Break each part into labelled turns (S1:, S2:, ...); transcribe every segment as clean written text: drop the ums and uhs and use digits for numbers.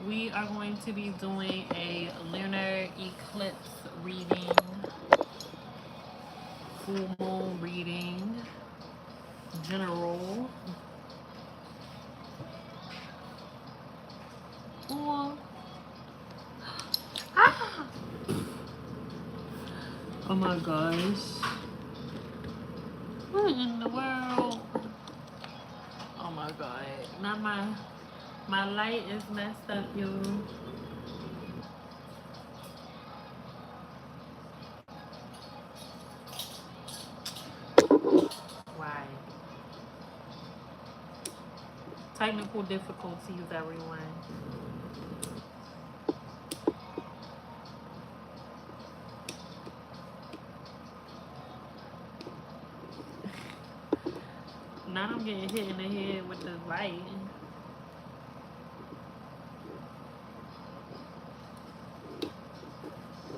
S1: We are going to be doing a lunar eclipse reading, full moon reading, general. Oh, ah! Oh my gosh. What in the world? Oh my god. Now my light is messed up, you. Why? Technical difficulties, everyone. Now I'm getting hit in the head with the light.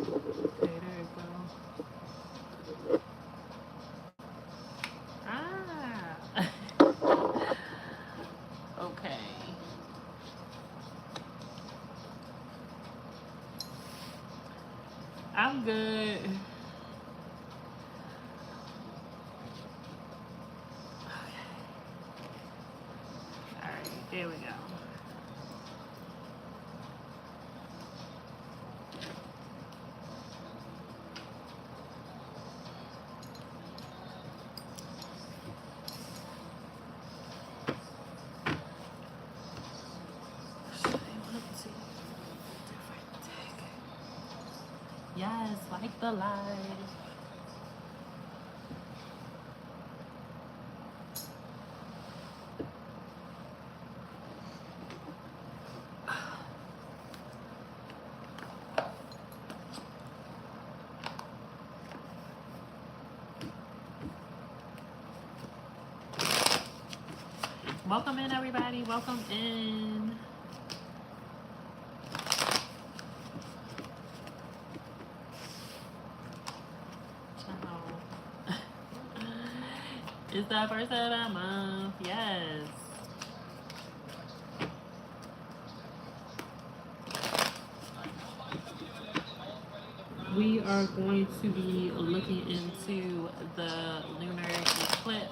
S1: Okay, there we go. Ah. Okay. I'm good. Alright, there we go. Yes, like the light. Welcome in, everybody. Welcome in. Ciao. It's the first of the month. Yes. We are going to be looking into the lunar eclipse.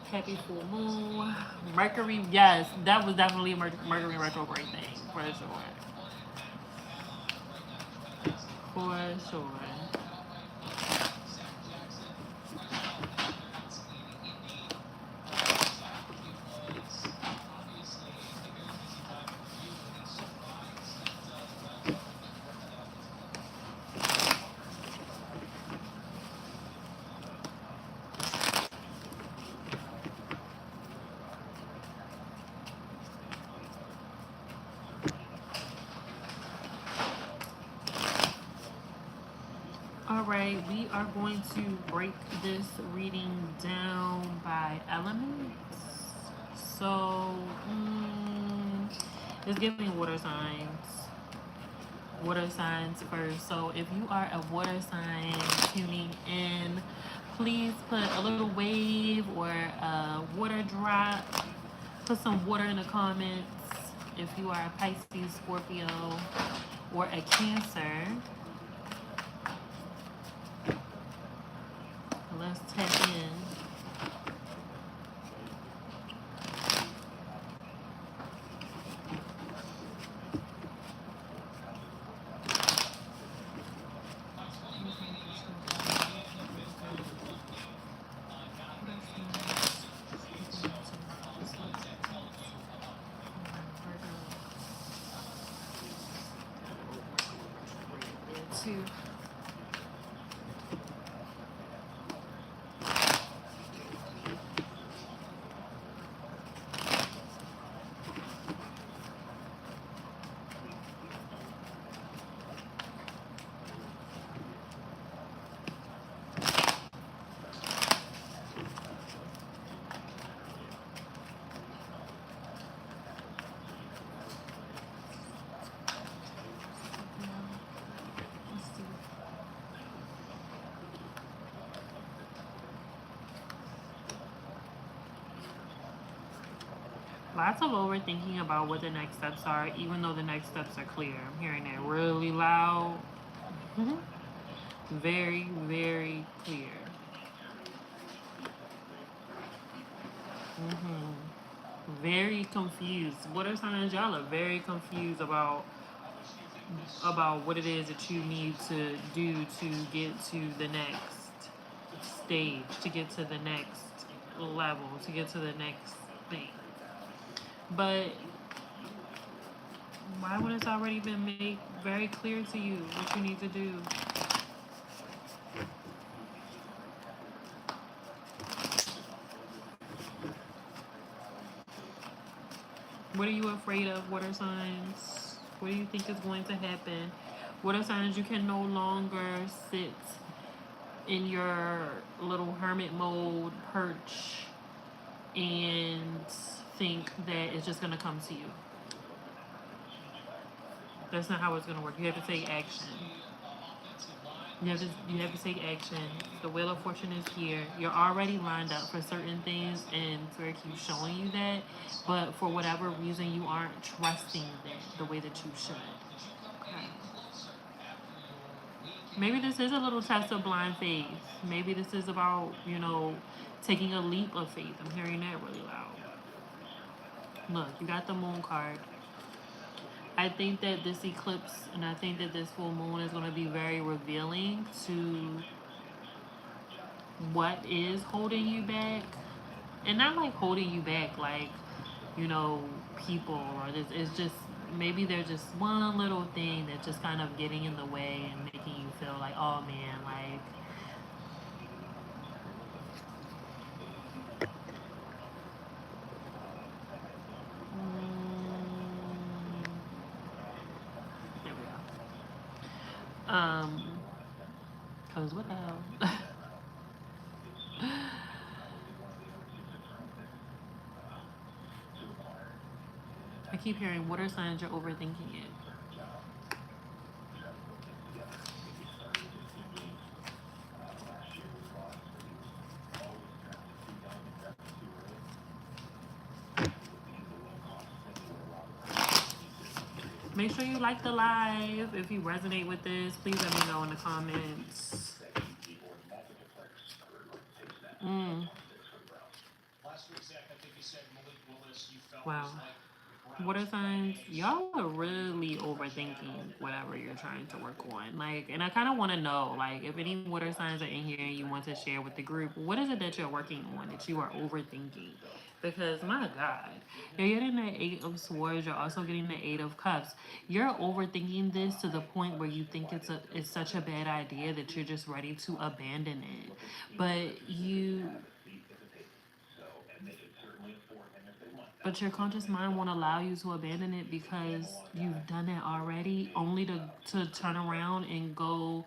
S1: Happy full moon. Mercury, yes, that was definitely a Mercury retrograde thing, for sure. For sure. All right, we are going to break this reading down by elements. So, it's giving water signs. Water signs first. So, if you are a water sign tuning in, please put a little wave or a water drop. Put some water in the comments. If you are a Pisces, Scorpio, or a Cancer, let's tap in. Two. Lots of overthinking about what the next steps are, even though the next steps are clear. I'm hearing it really loud. Very, very clear. Very confused. Water signs, y'all are very confused about what it is that you need to do to get to the next stage, to get to the next level, to get to the next thing. But why when it's already been made very clear to you what you need to do? What are you afraid of, water signs? What do you think is going to happen? Water signs, you can no longer sit in your little hermit mode, perch, and think that it's just going to come to you. That's not how it's going to work. You have to take action. You have to take action. The Wheel of Fortune is here. You're already lined up for certain things, and Spirit keeps showing you that. But for whatever reason, you aren't trusting that the way that you should. Okay. Maybe this is a little test of blind faith. Maybe this is about, taking a leap of faith. I'm hearing that really loud. Look, you got the Moon card. I think that this eclipse and I think that this full moon is going to be very revealing to what is holding you back. And not like holding you back, like, you know, people or this. It's just maybe there's just one little thing that's just kind of getting in the way and making you feel like, oh man, like, there we go. Cause what the hell? I keep hearing water signs, you're overthinking it. Make sure you like the live. If you resonate with this, please let me know in the comments. Wow. Water signs, y'all are really overthinking whatever you're trying to work on. Like, and I kind of want to know, like, if any water signs are in here and you want to share with the group, what is it that you're working on that you are overthinking? Because my God, you're getting the Eight of Swords. You're also getting the Eight of Cups. You're overthinking this to the point where you think it's such a bad idea that you're just ready to abandon it. But your conscious mind won't allow you to abandon it because you've done it already, only to turn around and go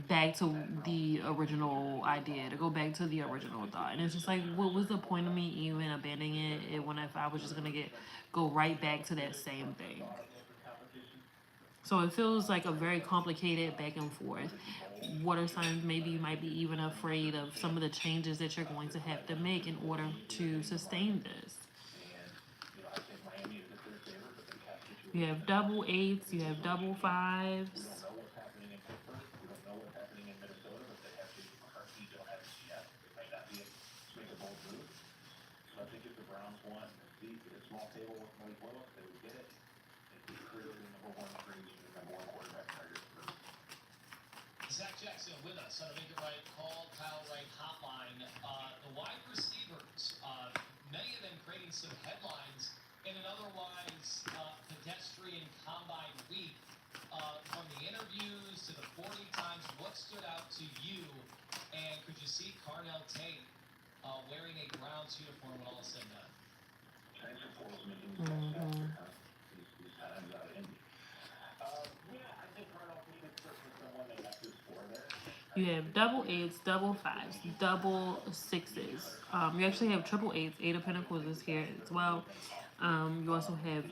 S1: back to the original idea, to go back to the original thought. And it's just like, what was the point of me even abandoning it when if I was just gonna go right back to that same thing? So it feels like a very complicated back and forth. Water signs, maybe you might be even afraid of some of the changes that you're going to have to make in order to sustain this. You have double eights, you have double fives.
S2: Zach Jackson with us on a Make It Right Call, Kyle Wright hotline. The wide receivers, many of them creating some headlines in an otherwise pedestrian combine week. From the interviews to the 40 times, what stood out to you? And could you see Carnell Tate wearing a Browns uniform when all is said and done?
S1: You have double eights, double fives, double sixes. You actually have triple eights. Eight of Pentacles is here as well. You also have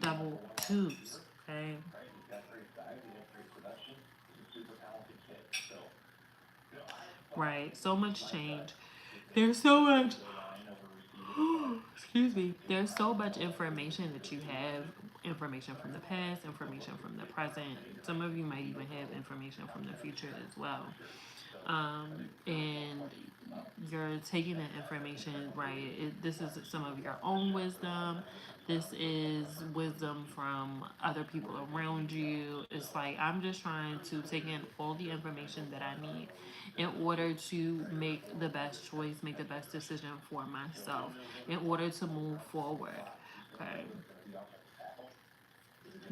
S1: double twos. Okay. Right. So much change. There's so much. excuse me, there's so much information that you have, information from the past, information from the present. Some of you might even have information from the future as well. And you're taking that information, right? This is some of your own wisdom. This is wisdom from other people around you. It's like I'm just trying to take in all the information that I need in order to make the best choice, make the best decision for myself, in order to move forward. Okay.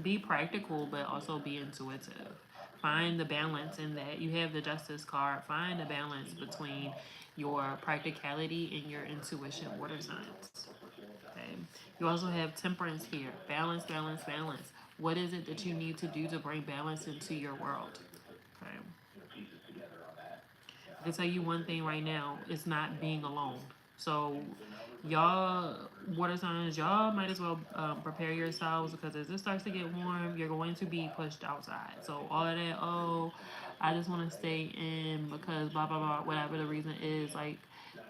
S1: Be practical, but also be intuitive. Find the balance in that. You have the justice card. Find the balance between your practicality and your intuition, water signs. Okay. You also have temperance here. Balance, balance, balance. What is it that you need to do to bring balance into your world? Okay. I can tell you one thing right now, it's not being alone. So, y'all, water signs, y'all might as well prepare yourselves because as it starts to get warm, you're going to be pushed outside. So, all of that, oh, I just want to stay in because blah, blah, blah, whatever the reason is, like,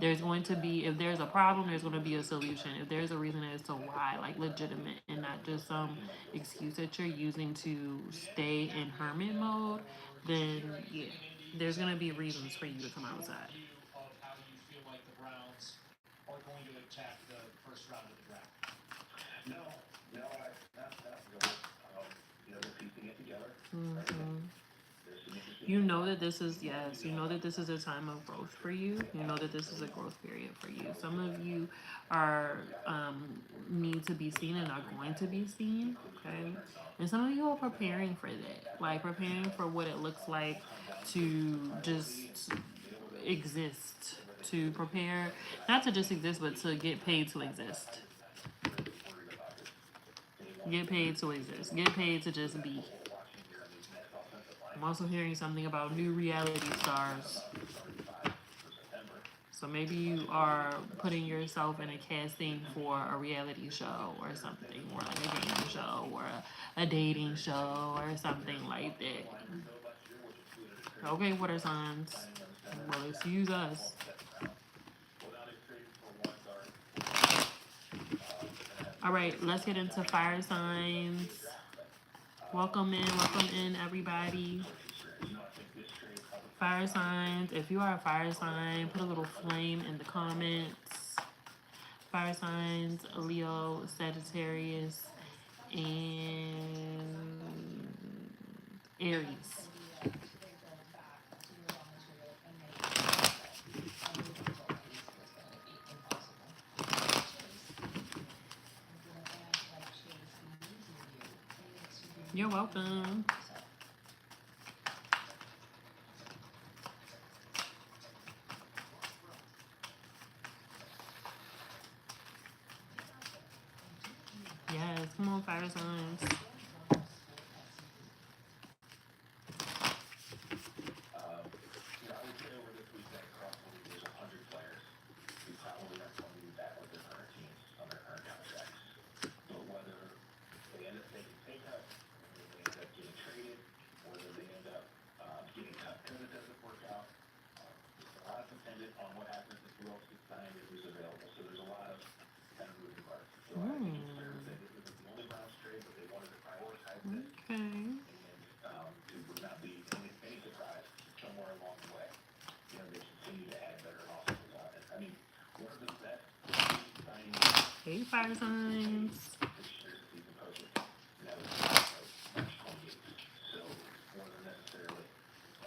S1: there's going to be, if there's a problem, there's going to be a solution. If there's a reason as to why, like legitimate and not just some excuse that you're using to stay in hermit mode, then yeah, there's going to be reasons for you to come outside.
S2: Of how you feel like the Browns are going to attack the first round of the draft.
S3: No, not really. They're piecing it together.
S1: Mm-hmm. You know that this is, yes, you know that this is a time of growth for you. You know that this is a growth period for you. Some of you are need to be seen and are going to be seen, okay? And some of you are preparing for that, like preparing for what it looks like to just exist, to prepare, not to just exist, but to get paid to exist. Get paid to exist. Get paid to just be. I'm also hearing something about new reality stars. So maybe you are putting yourself in a casting for a reality show or something, or like a game show or a dating show or something like that. Okay, water signs. Well, excuse us. All right, let's get into fire signs. Welcome in, everybody. Fire signs. If you are a fire sign, put a little flame in the comments. Fire signs, Leo, Sagittarius, and Aries. You're welcome. Yes, come on, fire signs.
S3: I would say over this weekend across the league, there's 100 players who probably are going to be back with their current teams on their current contracts. But whether they end up taking pay cuts, whether they end up getting traded, whether they end up getting cut because it doesn't work out, it's a lot dependent on what happens if who else gets signed and who's available. So there's a lot of kind of moving parts. So I think it's fair to say this isn't the only Browns trade, but they wanted to prioritize this.
S1: Okay.
S3: And it would not be any surprise somewhere along the way. They continue to add better offenses on it. I mean, one of the best signings
S1: Hey, fire signs.
S3: this year is season posted. That was March 28th. So it wasn't necessarily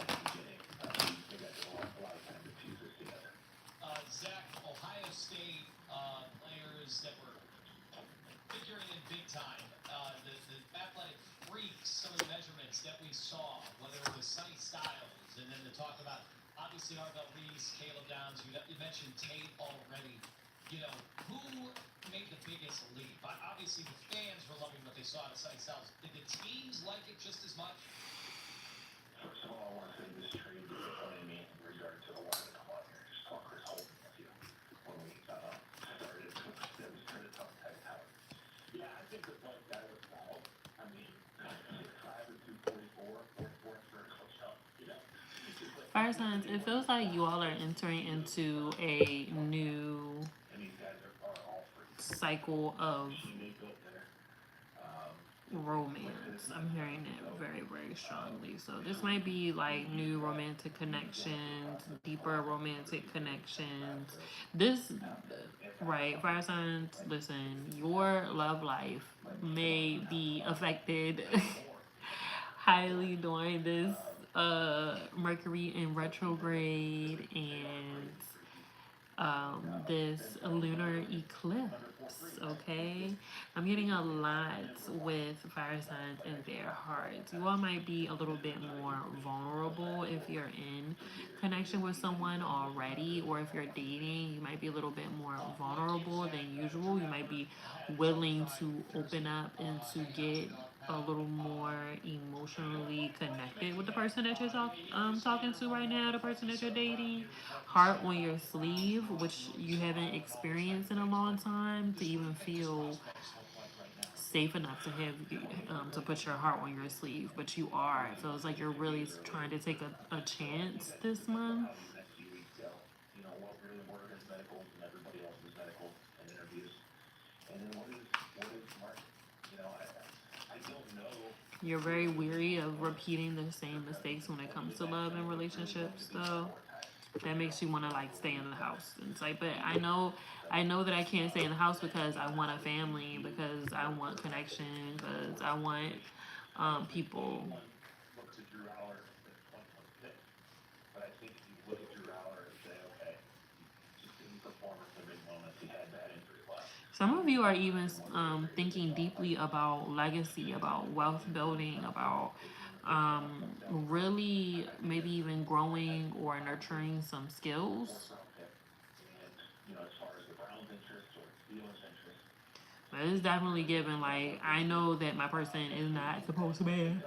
S3: at the beginning. They got a lot of time to piece this together.
S2: Zach, Ohio State players that were figuring in big time. The athletic freaks, some of the measurements that we saw, whether it was Sonny Styles, and then to talk about obviously Arvell Reese, Caleb Downs. You mentioned Tate already. Who made the biggest leap? Obviously, the fans were loving what they saw at Sonny Styles. Did the teams like it just as much?
S3: First of all, I want to say this trade disappointed me in regard to the one to come on here and just talk Chris Holden with you. When we started, it was kind of tough type out. Yeah, I think the point guy was fouled. I mean, 6'5" or 244, 44 for a coach up.
S1: Fire signs, it feels like you all are entering into a new cycle of
S3: he may go there.
S1: romance. I'm hearing it very, very strongly. So this might be like new romantic connections, deeper romantic connections. This, right, fire signs, listen, your love life may be affected highly during this Mercury in retrograde and this lunar eclipse. Okay, I'm getting a lot with fire signs in their hearts. You all might be a little bit more vulnerable if you're in connection with someone already, or if you're dating, you might be a little bit more vulnerable than usual. You might be willing to open up and to get a little more emotionally connected with the person that you're talking to right now, the person that you're dating. Heart on your sleeve, which you haven't experienced in a long time, to even feel safe enough to have to put your heart on your sleeve. But you are. It feels like you're really trying to take a chance this month.
S3: Next few weeks go. What really worked as medicals and everybody else's medicals and interviews. And then what is Mark? I don't know.
S1: You're very weary of repeating the same mistakes when it comes to love and relationships, though. That makes you want to like stay in the house. And it's like, but I know that I can't stay in the house because I want a family, because I want connection, because I want people.
S3: Look to Drew Aller in 2026. But I think if you look at Drew Aller and say, okay, just didn't perform at the big moments, he had that injury left.
S1: Some of you are even thinking deeply about legacy, about wealth building, about really maybe even growing or nurturing some skills.
S3: And, as far as the Browns' interest or Steelers' interest.
S1: But it's definitely given, like, I know that my person is not supposed to be.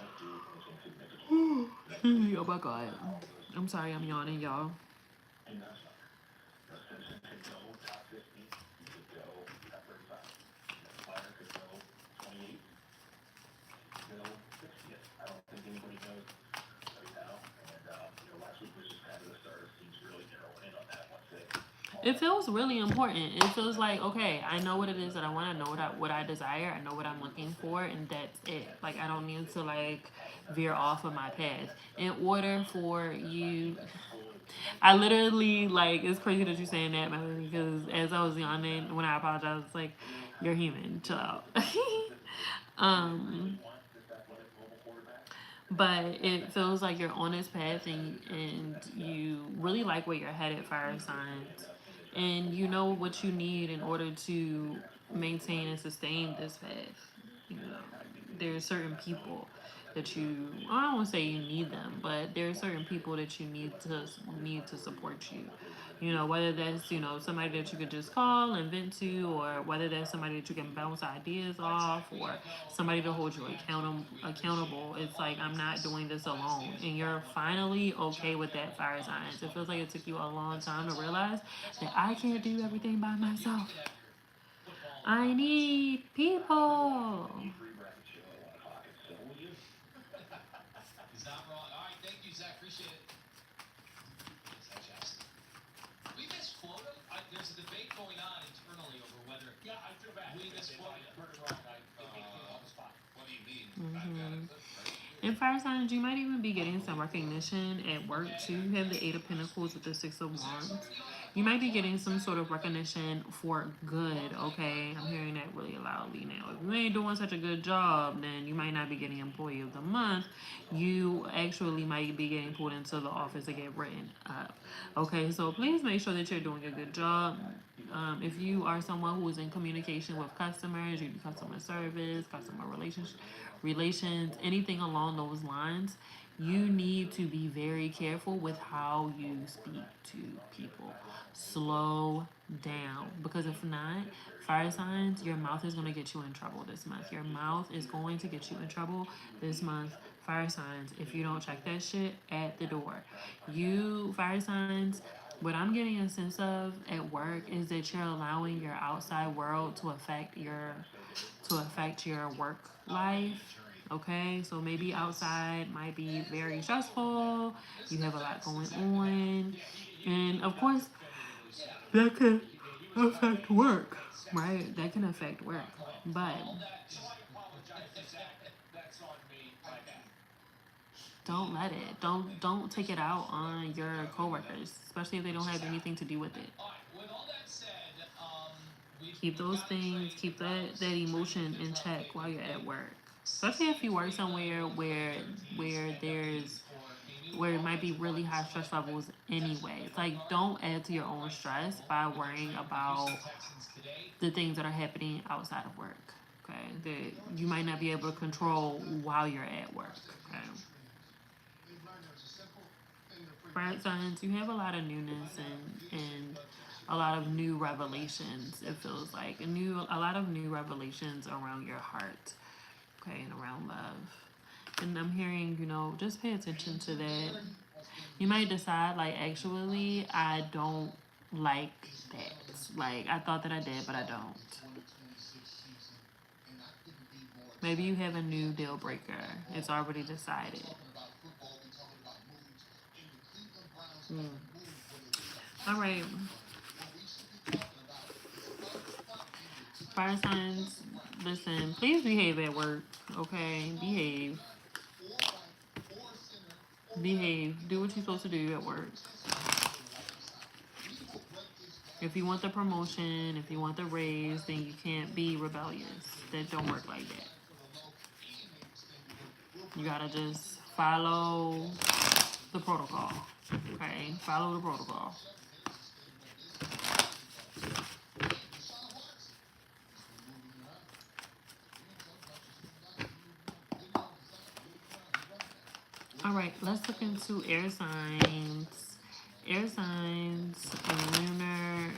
S1: Oh my god. I'm sorry, I'm yawning, y'all.
S3: And that's not. Simpson could go top 50. He could go top 35. Fire could go 28. Go 60th. I don't think anybody knows right now. And, last week was just kind of the start of teams really narrowing in on that once they.
S1: It feels really important. It feels like, okay, I know what it is that I want. I know what I desire. I know what I'm looking for, and that's it. Like, I don't need to like veer off of my path. In order for you, I literally like, it's crazy that you're saying that, Melanie, because as I was yawning when I apologized, it's like, you're human. Chill out. But it feels like you're on this path, and you really like where you're headed, fire signs. And you know what you need in order to maintain and sustain this path. There's certain people that I don't want to say you need them, but there are certain people that you need to support you. Whether that's somebody that you could just call and vent to, or whether that's somebody that you can bounce ideas off, or somebody to hold you accountable. It's like, I'm not doing this alone, and you're finally okay with that, fire signs. It feels like it took you a long time to realize that I can't do everything by myself. I need people.
S2: He's not wrong. All right, thank you, Zach. Appreciate it. We misquote him. There's a debate going on internally over whether. Yeah, I feel bad. We misquote him. What do you mean?
S1: In fire signs, you might even be getting some recognition at work too. You have the 8 of Pentacles with the 6 of Wands. You might be getting some sort of recognition for good, okay? I'm hearing that really loudly now. If you ain't doing such a good job, then you might not be getting Employee of the Month. You actually might be getting pulled into the office to get written up, okay? So please make sure that you're doing a good job. If you are someone who is in communication with customers, you do customer service, customer relations, anything along those lines, you need to be very careful with how you speak to people. Slow down, because if not, fire signs, your mouth is going to get you in trouble this month. Your mouth is going to get you in trouble this month, fire signs, if you don't check that shit at the door. You, fire signs, what I'm getting a sense of at work is that you're allowing your outside world to affect your work life. Okay, so maybe outside might be very stressful. You have a lot going on, and of course, that could affect work, right? That can affect work, but don't let it. Don't take it out on your coworkers, especially if they don't have anything to do with it. Keep those things, keep that emotion in check while you're at work. Especially if you work somewhere where it might be really high stress levels anyway. It's like don't add to your own stress by worrying about the things that are happening outside of work. Okay, that you might not be able to control while you're at work. Okay. Fire signs, you have a lot of newness and a lot of new revelations. It feels like a lot of new revelations around your heart, okay, and around love. And I'm hearing, just pay attention to that. You might decide, like, actually, I don't like that. Like, I thought that I did, but I don't. Maybe you have a new deal breaker. It's already decided. All right. Fire signs, listen, please behave at work, okay? Behave. Behave. Do what you're supposed to do at work. If you want the promotion, if you want the raise, then you can't be rebellious. That don't work like that. You gotta just follow the protocol, okay? Follow the protocol. All right, let's look into air signs. Air signs, lunar,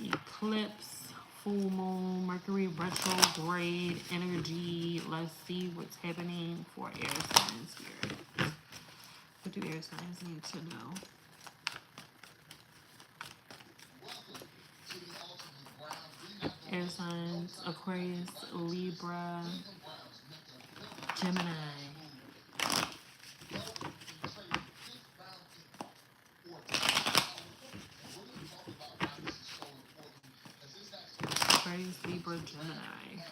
S1: eclipse, full moon, Mercury retrograde energy. Let's see what's happening for air signs here. What do air signs need to know? Air signs, Aquarius, Libra, Gemini. Aquarius, Libra, Gemini.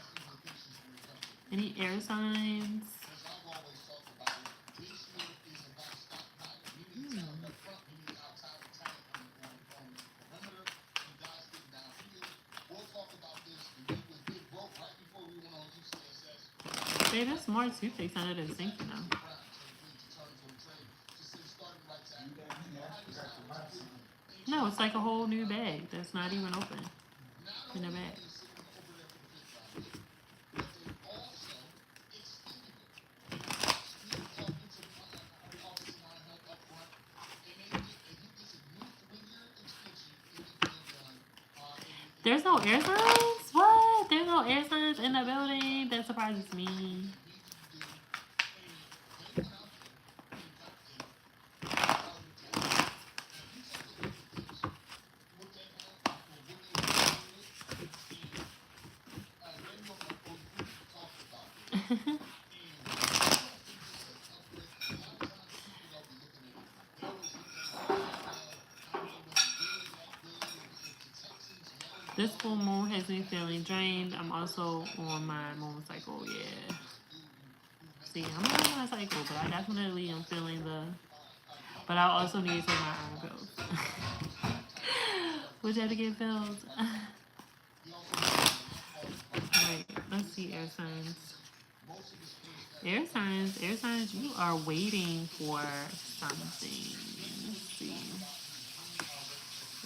S1: Any air signs? Hey, that's Mars Tuesday sounded in sync, No, it's like a whole new bag that's not even open in the bag. There's no air signs? What? There's no air signs in the building? That surprises me. This full moon has me feeling drained. I'm also on my moon cycle, yeah. See, I'm on my cycle, but I definitely am feeling but I also need to take my iron pills. Which had to get filled. Alright, let's see air signs. Air signs, you are waiting for something. Let's see.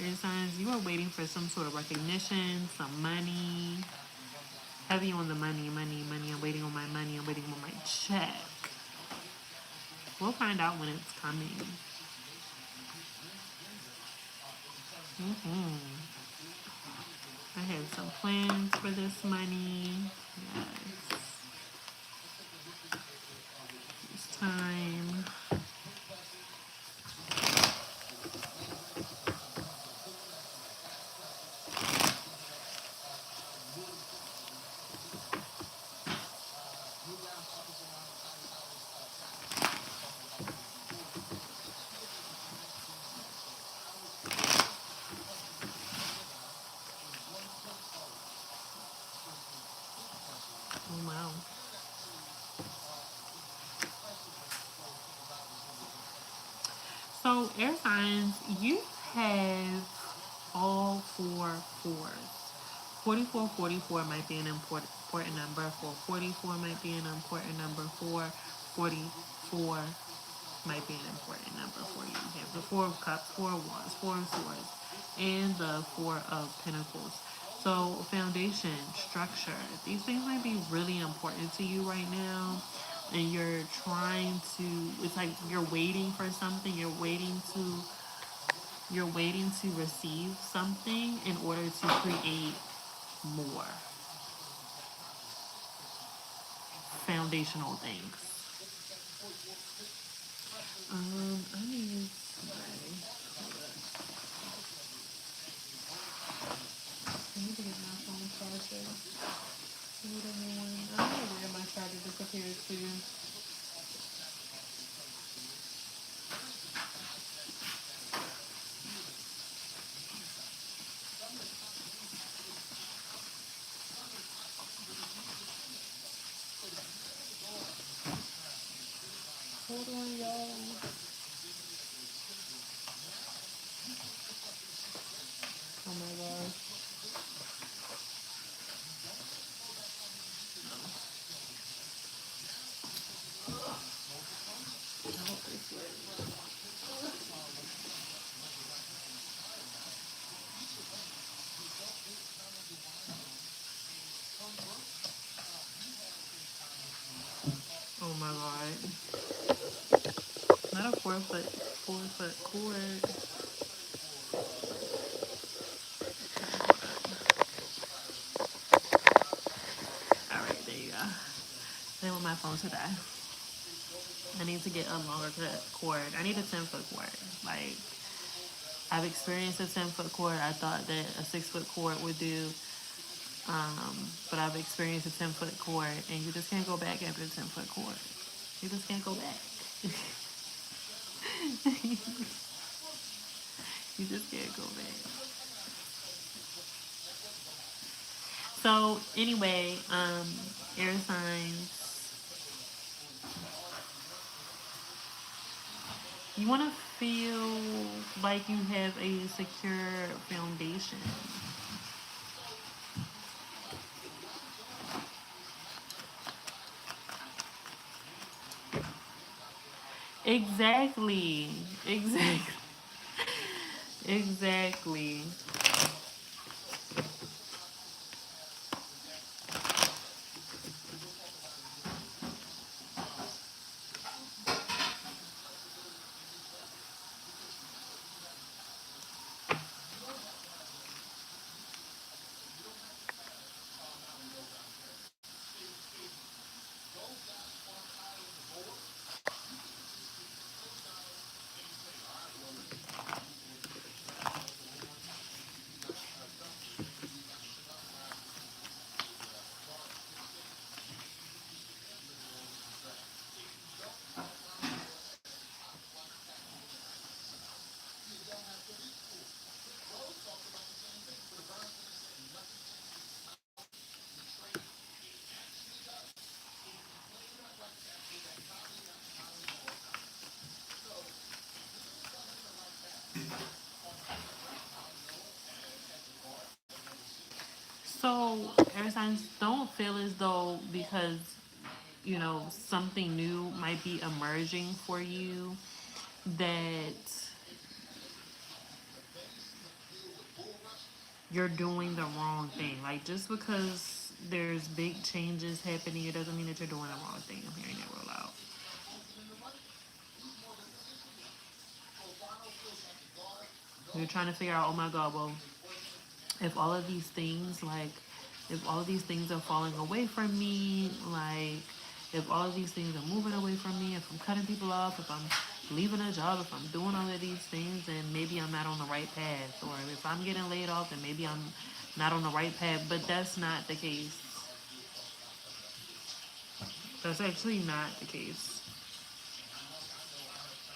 S1: Air signs, you are waiting for some sort of recognition, some money. Heavy on the money. I'm waiting on my money. I'm waiting on my check. We'll find out when it's coming. I have some plans for this money. Yes. It's time. Oh wow. So air signs, you have all four fours. 4444 might be an important number. 444 might be an important number. 444 might be an important number for you. You have the Four of Cups, Four of Wands, Four of Swords, and the Four of Pentacles. So foundation, structure, these things might be really important to you right now. And you're trying to, it's like you're waiting for something, you're waiting to receive something in order to create more foundational things. I need to get my phone charger. Need a new one. I don't know where my charger disappeared to. Hold on, y'all. Oh my gosh. I hope this works. Oh my god. Not a 4 foot cord. Alright, there you go. Then with my phone today. I need to get a longer cord. I need a 10-foot cord. Like, I've experienced a 10-foot cord. I thought that a 6-foot cord would do. But I've experienced a 10-foot cord, and you just can't go back after a 10-foot cord. You just can't go back. You just can't go back. So anyway, air signs, you want to feel like you have a secure foundation. Exactly. Exactly. Exactly. So air signs, don't feel as though because something new might be emerging for you that you're doing the wrong thing. Like, just because there's big changes happening, it doesn't mean that you're doing the wrong thing. I'm hearing that real loud. You're trying to figure out, oh my god, well, if all of these things, like, if all of these things are falling away from me, like, if all of these things are moving away from me, if I'm cutting people off, if I'm leaving a job, if I'm doing all of these things, then maybe I'm not on the right path. Or if I'm getting laid off, then maybe I'm not on the right path. But that's not the case. That's actually not the case.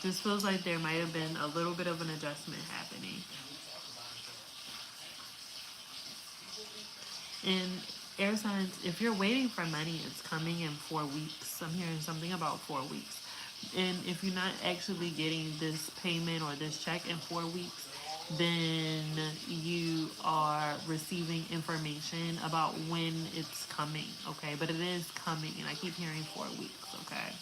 S1: This feels like there might have been a little bit of an adjustment happening. And Air signs, if you're waiting for money, it's coming in 4 weeks. I'm hearing something about 4 weeks. And if you're not actually getting this payment or this check in 4 weeks, then you are receiving information about when it's coming, okay? But it is coming, and I keep hearing 4 weeks, okay?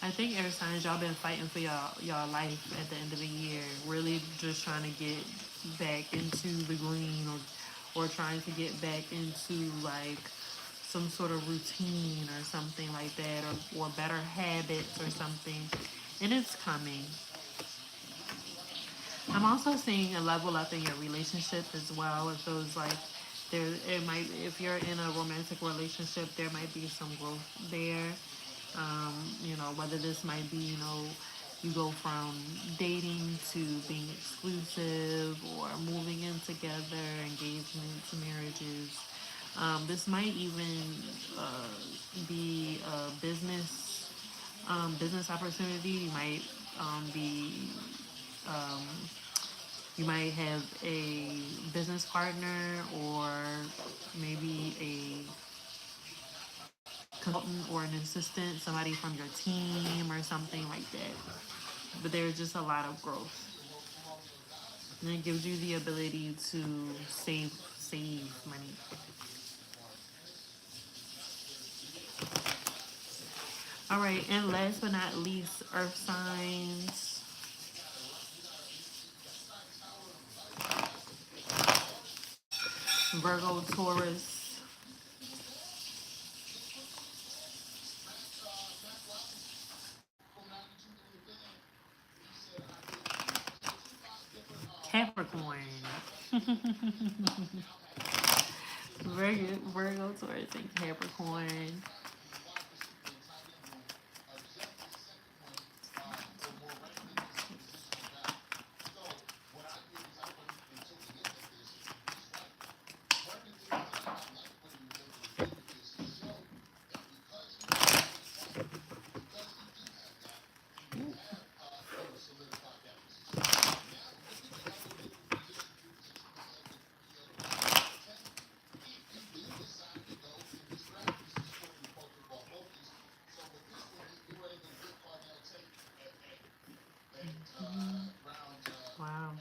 S1: I think air signs, y'all been fighting for y'all life at the end of the year. Really just trying to get back into the green, or trying to get back into like some sort of routine or something like that, or better habits or something. And it's coming. I'm also seeing a level up in your relationship as well. It feels like there it might, if you're in a romantic relationship, there might be some growth there. Whether this might be, you go from dating to being exclusive, or moving in together, engagements, marriages. This might even be a business opportunity. Be um, you might have a business partner, or maybe a consultant or an assistant, somebody from your team or something like that. But there's just a lot of growth, and it gives you the ability to save money. All right, and last but not least, earth signs. Virgo, Taurus, Capricorn. Virgo, Taurus, and Capricorn. Wow.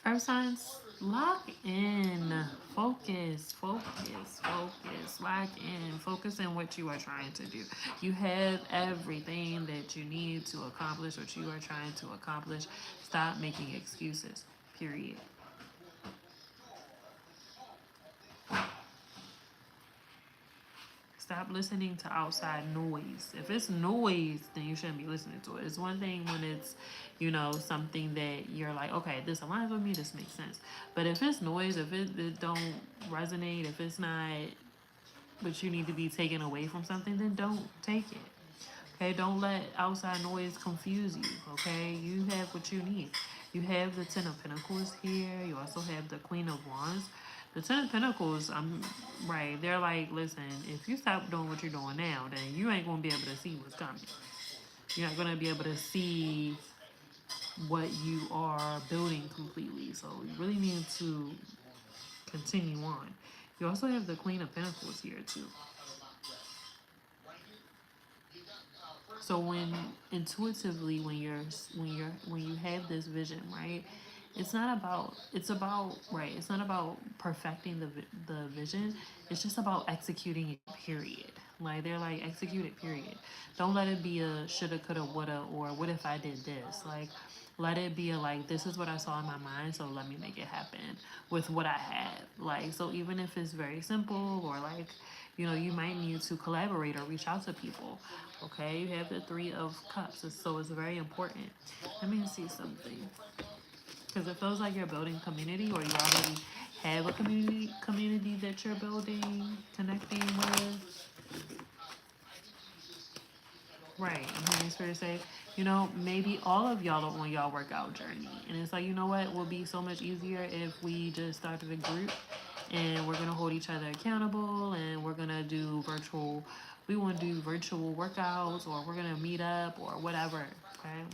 S1: Earth signs, lock in. Focus. Lock in. Focus on what you are trying to do. You have everything that you need to accomplish what you are trying to accomplish. Stop making excuses. Period. Stop listening to outside noise. If it's noise, then you shouldn't be listening to it. It's one thing when it's, something that you're like, okay, this aligns with me, this makes sense. But if it's noise, if it don't resonate, if it's not what you need to be taken away from something, then don't take it. Okay, don't let outside noise confuse you. Okay, you have what you need. You have the Ten of Pentacles here. You also have the Queen of Wands. The Ten of Pentacles, I'm right. They're like, listen, if you stop doing what you're doing now, then you ain't gonna be able to see what's coming. You're not gonna be able to see what you are building completely. So you really need to continue on. You also have the Queen of Pentacles here too. So when intuitively, when you have this vision, right? It's not about perfecting the vision. It's just about executing it. Period. Like they're like, execute it. Period. Don't let it be a shoulda, coulda, woulda, or what if I did this. Like, let it be a, like, this is what I saw in my mind, so let me make it happen with what I have. Like, so even if it's very simple, or like, you might need to collaborate or reach out to people. Okay, you have the Three of Cups, so it's very important. Let me see something. Because it feels like you're building community, or you already have a community that you're building, connecting with. Right. I'm hearing Spirit say, maybe all of y'all are on y'all workout journey. And it's like, you know what? It will be so much easier if we just started a group and we're going to hold each other accountable, and we're going to do we want to do virtual workouts, or we're going to meet up or whatever. Okay.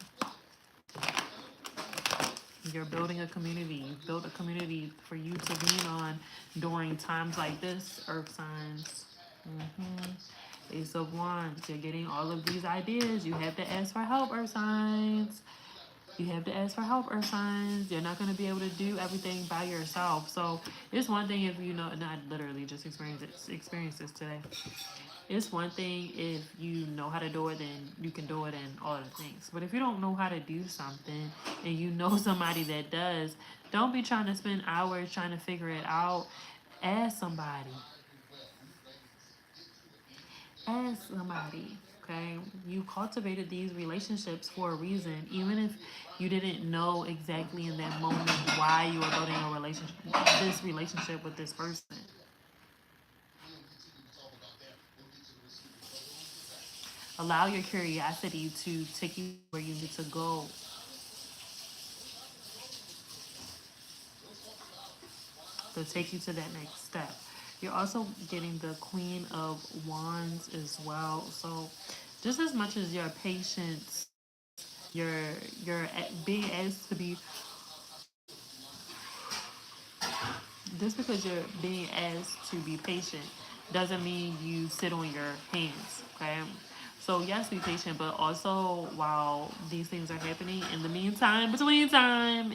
S1: You're building a community. You've built a community for you to lean on during times like this, Earth signs. Ace of Wands. You're getting all of these ideas. You have to ask for help, Earth signs. You have to ask for help, Earth signs. You're not going to be able to do everything by yourself. So it's one thing if not literally just experience this today. It's one thing if you know how to do it, then you can do it and all of the things. But if you don't know how to do something and you know somebody that does, don't be trying to spend hours trying to figure it out. Ask somebody. Ask somebody. Okay, you cultivated these relationships for a reason, even if you didn't know exactly in that moment why you were building this relationship with this person. Allow your curiosity to take you where you need to go. To take you to that next step. You're also getting the Queen of Wands as well. So just as much as your patience, you're being asked to be, just because you're being asked to be patient doesn't mean you sit on your hands. Okay. So yes, be patient, but also while these things are happening, in the meantime, between time,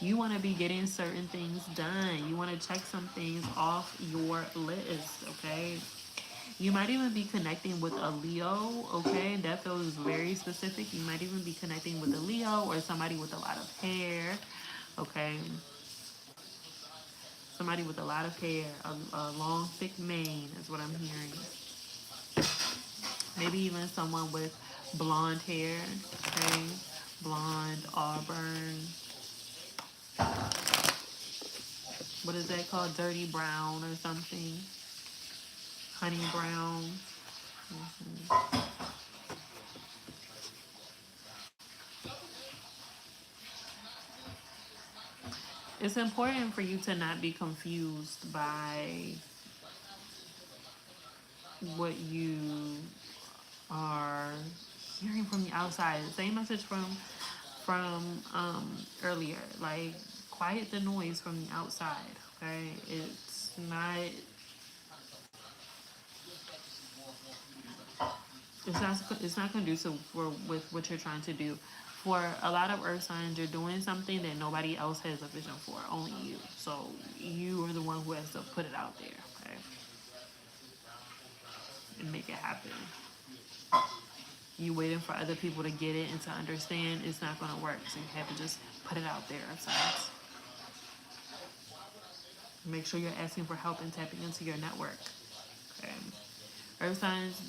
S1: you want to be getting certain things done. You want to check some things off your list, okay? You might even be connecting with a Leo, okay? That feels very specific. You might even be connecting with a Leo or somebody with a lot of hair, okay? Somebody with a lot of hair, a long, thick mane is what I'm hearing. Maybe even someone with blonde hair, okay? Blonde, auburn. What is that called? Dirty brown or something? Honey brown. It's important for you to not be confused by what you are hearing from the outside. Same message from earlier. Like, quiet the noise from the outside. Okay, it's not conducive with what you're trying to do. For a lot of earth signs, you're doing something that nobody else has a vision for, only you. So you are the one who has to put it out there, okay, and make it happen. You waiting for other people to get it and to understand, it's not going to work. So you have to just put it out there, earth signs. Make sure you're asking for help and tapping into your network. Okay. Earth signs,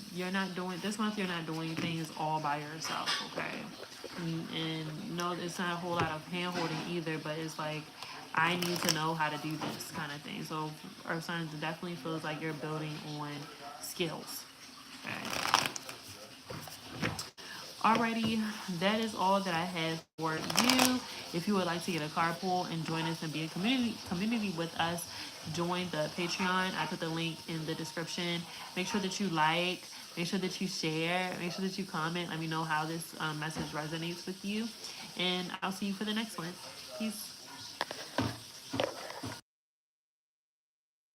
S1: this month you're not doing things all by yourself, okay? And no, it's not a whole lot of hand holding either, but it's like, I need to know how to do this kind of thing. So Earth signs, definitely feels like you're building on skills. Okay. Alrighty, that is all that I have for you. If you would like to get a card pull and join us and be a community with us, join the Patreon. I put the link in the description. Make sure that you like, make sure that you share, make sure that you comment. Let me know how this message resonates with you. And I'll see you for the next one. Peace.